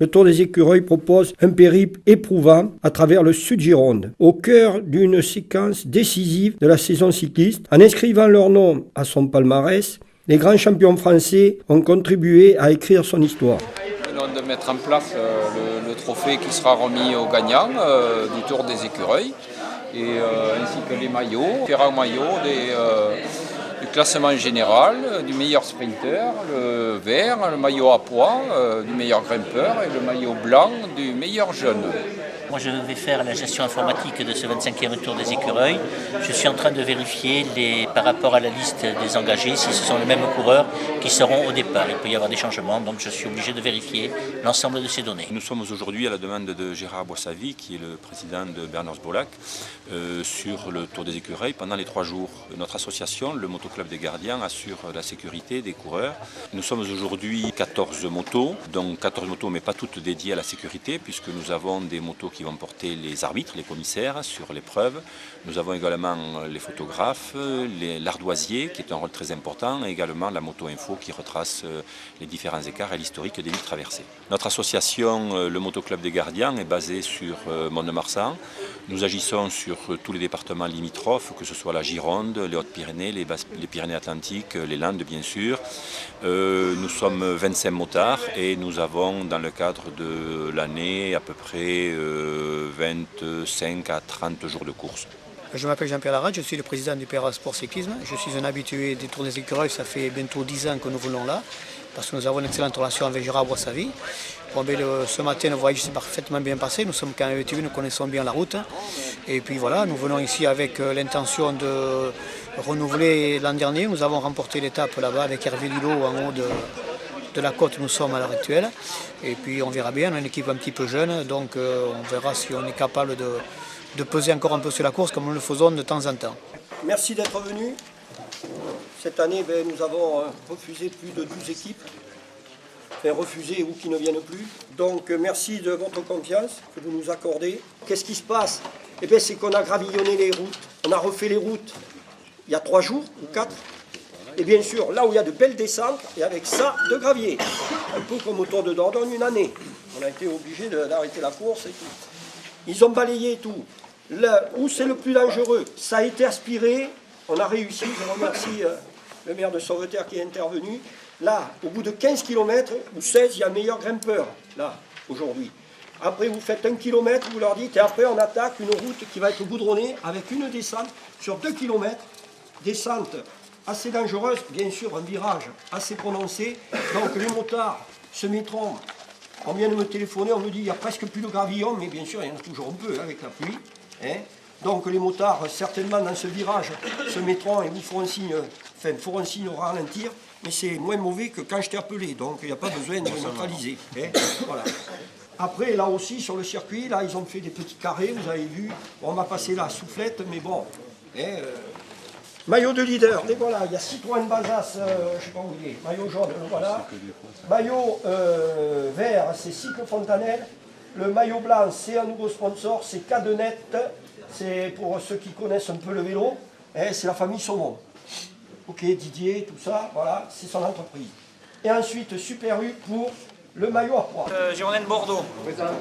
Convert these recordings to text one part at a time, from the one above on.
Le Tour des Écureuils propose un périple éprouvant à travers le Sud-Gironde, au cœur d'une séquence décisive de la saison cycliste. En inscrivant leur nom à son palmarès, les grands champions français ont contribué à écrire son histoire. Nous venons de mettre en place le trophée qui sera remis aux gagnants du Tour des Écureuils, ainsi que les maillots, différents maillots du classement général, du meilleur sprinter, le vert, le maillot à pois du meilleur grimpeur et le maillot blanc du meilleur jeune. Moi, je vais faire la gestion informatique de ce 25e Tour des Écureuils. Je suis en train de vérifier par rapport à la liste des engagés si ce sont les mêmes coureurs qui seront au départ. Il peut y avoir des changements, donc je suis obligé de vérifier l'ensemble de ces données. Nous sommes aujourd'hui à la demande de Gérard Boissavy, qui est le président de Bernard Bolac, sur le Tour des Écureuils pendant les 3 jours. Notre association, le Motoclub des Gardiens, assure la sécurité des coureurs. Nous sommes aujourd'hui 14 motos, donc 14 motos mais pas toutes dédiées à la sécurité, puisque nous avons des motos qui vont porter les arbitres, les commissaires sur l'épreuve. Nous avons également les photographes, l'ardoisier qui est un rôle très important, et également la moto info qui retrace les différents écarts et l'historique des villes traversées. Notre association, le Motoclub des Gardiens, est basée sur Mont-de-Marsan. Nous agissons sur tous les départements limitrophes, que ce soit la Gironde, les Hautes-Pyrénées, les Pyrénées-Atlantiques, les Landes bien sûr. Nous sommes 25 motards et nous avons dans le cadre de l'année à peu près 25 à 30 jours de course. Je m'appelle Jean-Pierre Larade, je suis le président du PRA Sport Cyclisme. Je suis un habitué des Tours des Écureuils, ça fait bientôt 10 ans que nous venons là, parce que nous avons une excellente relation avec Gérard Boissavy. Bon, ce matin, le voyage s'est parfaitement bien passé, nous sommes quand même habitués, nous connaissons bien la route. Et puis voilà, nous venons ici avec l'intention de renouveler l'an dernier. Nous avons remporté l'étape là-bas avec Hervé Lillo en haut de la côte où nous sommes à l'heure actuelle. Et puis on verra bien, on a une équipe un petit peu jeune, donc on verra si on est capable de peser encore un peu sur la course comme nous le faisons de temps en temps. Merci d'être venu. Cette année, nous avons refusé plus de 12 équipes. Enfin, refusé ou qui ne viennent plus. Donc merci de votre confiance que vous nous accordez. Qu'est-ce qui se passe? Eh bien, c'est qu'on a gravillonné les routes. On a refait les routes il y a 3 jours ou 4. Et bien sûr, là où il y a de belles descentes, et avec ça, de gravier. Un peu comme au Tour de Dordogne une année. On a été obligé d'arrêter la course et tout. Ils ont balayé tout. Là où c'est le plus dangereux, ça a été aspiré. On a réussi. Je remercie le maire de Sauveterre qui est intervenu. Là, au bout de 15 km ou 16, il y a un meilleur grimpeur, là, aujourd'hui. Après, vous faites 1 km, vous leur dites, et après, on attaque une route qui va être goudronnée avec une descente sur 2 km. Descente assez dangereuse, bien sûr, un virage assez prononcé. Donc, les motards se mettront. On vient de me téléphoner, on me dit, il n'y a presque plus de gravillon, mais bien sûr, il y en a toujours un peu avec la pluie. Hein. Donc, les motards, certainement, dans ce virage, se mettront et vous feront un signe au ralentir. Mais c'est moins mauvais que quand je t'ai appelé, donc il n'y a pas besoin de neutraliser. Hein, voilà. Après, là aussi, sur le circuit, là, ils ont fait des petits carrés, vous avez vu. Bon, on va passer la soufflette, mais bon. Hein, maillot de leader, les voilà. Il y a Citroën Bazas, je ne sais pas où il est. Maillot jaune, le voilà. Maillot vert, c'est Cycle Fontanelle. Le maillot blanc, c'est un nouveau sponsor, c'est Cadenet. C'est pour ceux qui connaissent un peu le vélo. Hein, c'est la famille Saumon. Ok, Didier, tout ça, voilà, c'est son entreprise. Et ensuite, Super U pour le maillot à pois. Girondin Bordeaux. Présent.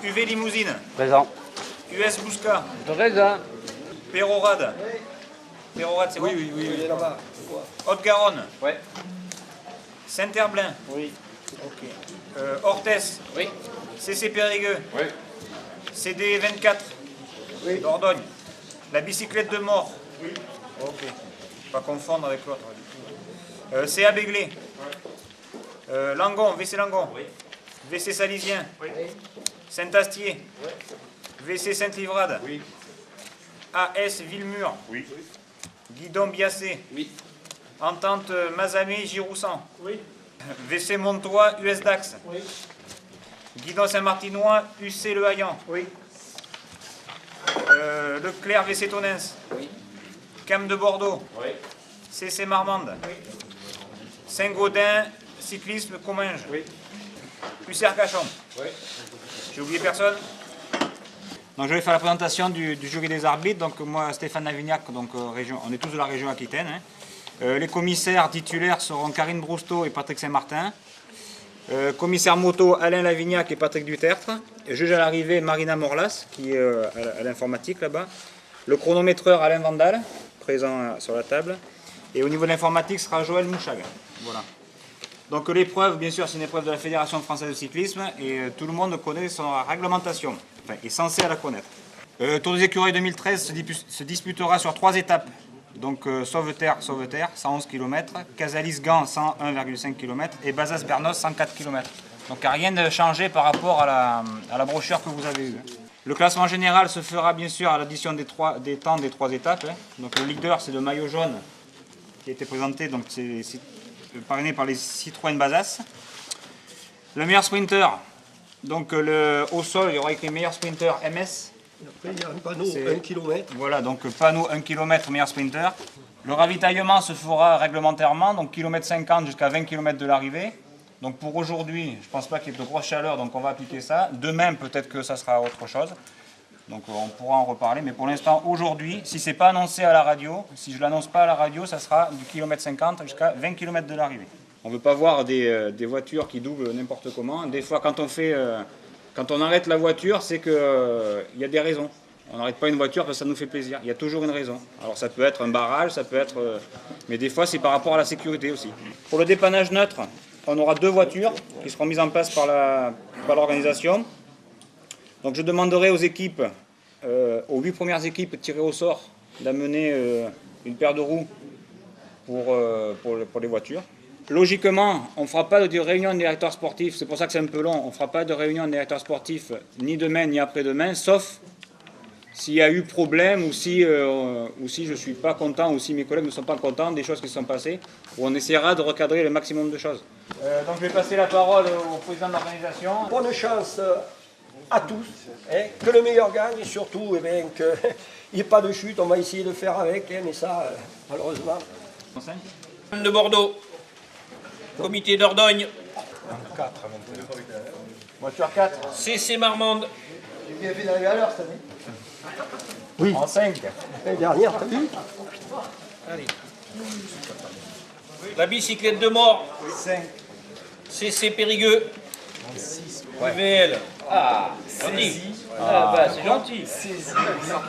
UV Limousine. Présent. US Bousca. Présent. Pérorade. Oui. Pérorade, c'est bon? Oui. Il est là-bas. Haute-Garonne. Oui. Saint-Herblain. Oui. Ok. Orthès. Oui. CC Périgueux. Oui. CD 24. Oui. Dordogne. La bicyclette de mort. Oui. Ok. Pas confondre avec l'autre. CA Béglé. Langon, VC Langon. Oui. VC Salisien. Oui. Saint-Astier. Oui. VC Sainte-Livrade. Oui. AS Villemur. Oui. Guidon Biassé. Oui. Entente Mazamé-Giroussan. Oui. VC Montois, US Dax. Oui. Guidon Saint-Martinois, UC Le Haillan. Oui. Leclerc, VC Tonens. Oui. Cam de Bordeaux. Oui. CC Marmande. Oui. Saint-Gaudin, cyclisme Comminges. Oui. UCR Cachon. Oui. J'ai oublié personne? Donc je vais faire la présentation du jury des arbitres. Donc moi, Stéphane Navignac, donc région, on est tous de la région Aquitaine. Hein. Les commissaires titulaires seront Karine Brousteau et Patrick Saint-Martin. Commissaire moto Alain Lavignac et Patrick Dutertre. Juge à l'arrivée Marina Morlas, qui est à l'informatique là-bas. Le chronométreur Alain Vandal, présent sur la table. Et au niveau de l'informatique sera Joël Mouchag. Voilà. Donc l'épreuve, bien sûr, c'est une épreuve de la Fédération française de cyclisme et tout le monde connaît son réglementation, enfin est censé la connaître. Tour des Écureuils 2013 se disputera sur 3 étapes. Donc Sauveterre, 111 km, Casalis-Gand, 101,5 km et Bazas-Bernos, 104 km. Donc il n'y a rien de changé par rapport à la brochure que vous avez eue. Le classement général se fera bien sûr à l'addition des temps des 3 étapes. Donc le leader, c'est le maillot jaune qui a été présenté, donc c'est parrainé par les Citroën Bazas. Le meilleur sprinter, donc au sol, il y aura écrit meilleur sprinter MS. Après, il y a un panneau 1 km. Voilà, donc panneau 1 km, meilleur sprinter. Le ravitaillement se fera réglementairement, donc km 50 jusqu'à 20 km de l'arrivée. Donc pour aujourd'hui, je ne pense pas qu'il y ait de grosse chaleur, donc on va appliquer ça. Demain, peut-être que ça sera autre chose. Donc on pourra en reparler. Mais pour l'instant, aujourd'hui, si ce n'est pas annoncé à la radio, si je ne l'annonce pas à la radio, ça sera du km 50 jusqu'à 20 km de l'arrivée. On ne veut pas voir des voitures qui doublent n'importe comment. Des fois, quand on arrête la voiture, c'est qu'il y a des raisons. On n'arrête pas une voiture parce que ça nous fait plaisir. Il y a toujours une raison. Alors ça peut être un barrage, ça peut être... mais des fois, c'est par rapport à la sécurité aussi. Pour le dépannage neutre, on aura 2 voitures qui seront mises en place par l'organisation. Donc je demanderai aux équipes, aux 8 premières équipes tirées au sort, d'amener une paire de roues pour les voitures. Logiquement, on ne fera pas de réunion de directeur sportif, c'est pour ça que c'est un peu long, on ne fera pas de réunion de directeur sportif ni demain ni après-demain, sauf s'il y a eu problème ou si je ne suis pas content ou si mes collègues ne sont pas contents des choses qui se sont passées, où on essaiera de recadrer le maximum de choses. Donc je vais passer la parole au président de l'organisation. Bonne chance à tous, hein, que le meilleur gagne et surtout qu'il n'y ait pas de chute, on va essayer de faire avec, hein, mais ça, malheureusement. De Bordeaux, comité d'Ordogne, Voiture 4. CC Marmande, Oui. En 5. L'année dernière, t'as vu? la bicyclette de mort, 5. CC Périgueux, UVL. Ah, gentil. Ah, bah, c'est gentil.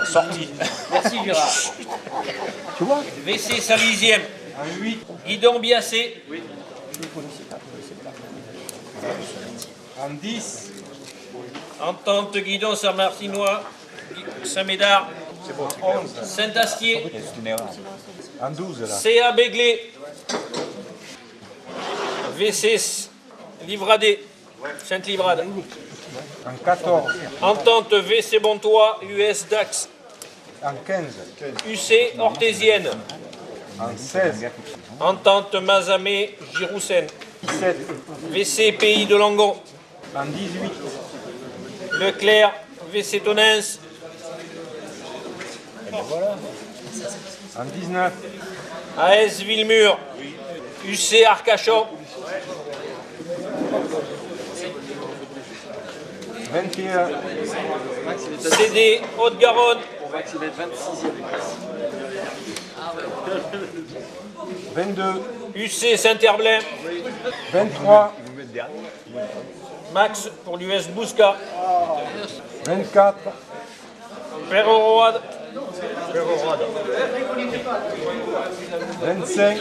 Sortie. Merci Gérard. Tu vois? VC Salisienne, 8. Guidon Biassé, En 10. Entente Guidon Saint-Martinois, Saint-Médard, Saint-Astier, En 12 là. CA Béglé, VC Livradé, Sainte-Livrade, En 14. Entente VC Bontois, US Dax, En 15. UC Orthésienne, En 16. Entente Mazamé, Giroussen, 17. VC Pays de Langon, En 18. Leclerc, VC Tonens, En 19. AS Villemur, UC Arcachon, 21. CD Haute-Garonne, 22. UC Saint-Herblain, 23. Max pour l'US Bousca, 24. Perroroide, 25.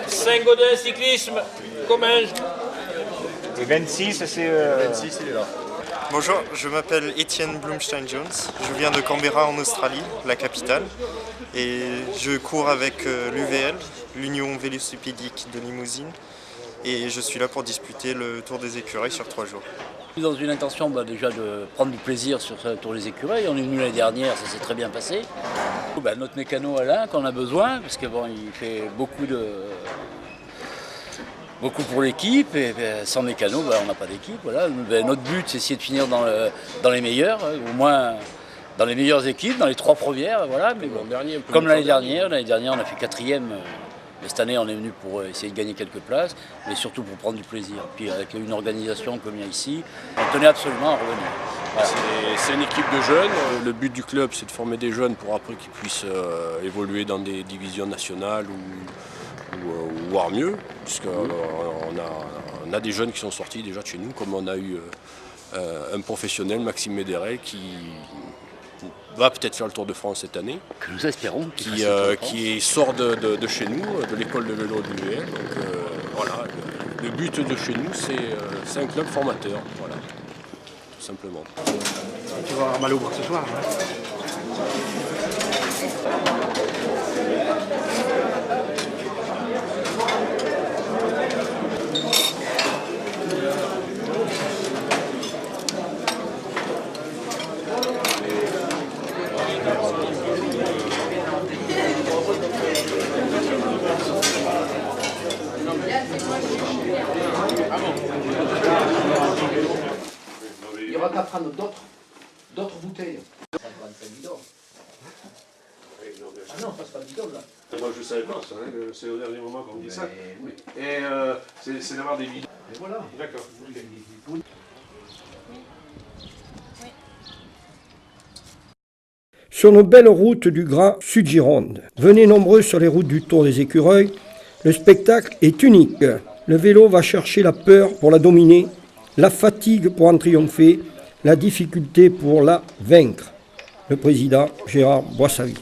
Saint-Gaudin Cyclisme, Comminges. Et 26, c'est... 26, il est là. Bonjour, je m'appelle Étienne Blumstein-Jones, je viens de Canberra en Australie, la capitale, et je cours avec l'UVL, l'Union Vélocipédique de Limousine, et je suis là pour disputer le Tour des Écureuils sur 3 jours. Dans une intention déjà de prendre du plaisir sur ce Tour des Écureuils. On est venu l'année dernière, ça s'est très bien passé. Notre mécano Alain qu'on a besoin, parce que il fait beaucoup pour l'équipe, et sans mécano, on n'a pas d'équipe. Voilà. Notre but, c'est essayer de finir dans les meilleurs, au moins dans les meilleures équipes, dans les 3 premières. Voilà. Mais bon, comme l'année dernière, on a fait 4e. Mais cette année, on est venu pour essayer de gagner quelques places, mais surtout pour prendre du plaisir. Puis avec une organisation comme il y a ici, on tenait absolument à revenir. Voilà. C'est une équipe de jeunes. Le but du club, c'est de former des jeunes pour après qu'ils puissent évoluer dans des divisions nationales ou voire mieux, puisqu'on a des jeunes qui sont sortis déjà de chez nous, comme on a eu un professionnel, Maxime Méderet, qui va peut-être faire le Tour de France cette année. Que nous espérons. Qui sort de chez nous, de l'école de vélo de l'UVL. Donc voilà, le but de chez nous, c'est un club formateur, voilà, tout simplement. Tu vas avoir mal au bras ce soir, hein. Il n'y aura qu'à prendre d'autres bouteilles. 55 bidons. Ah non, passe pas de bidon là. Moi je ne savais pas ça, hein, c'est au dernier moment qu'on me dit ça. Oui. Et c'est d'avoir des bidons. Et voilà. D'accord. Okay. Sur nos belles routes du Grand Sud-Gironde, venez nombreux sur les routes du Tour des Écureuils, le spectacle est unique. Le vélo va chercher la peur pour la dominer, la fatigue pour en triompher, la difficulté pour la vaincre. Le président Gérard Boissavy.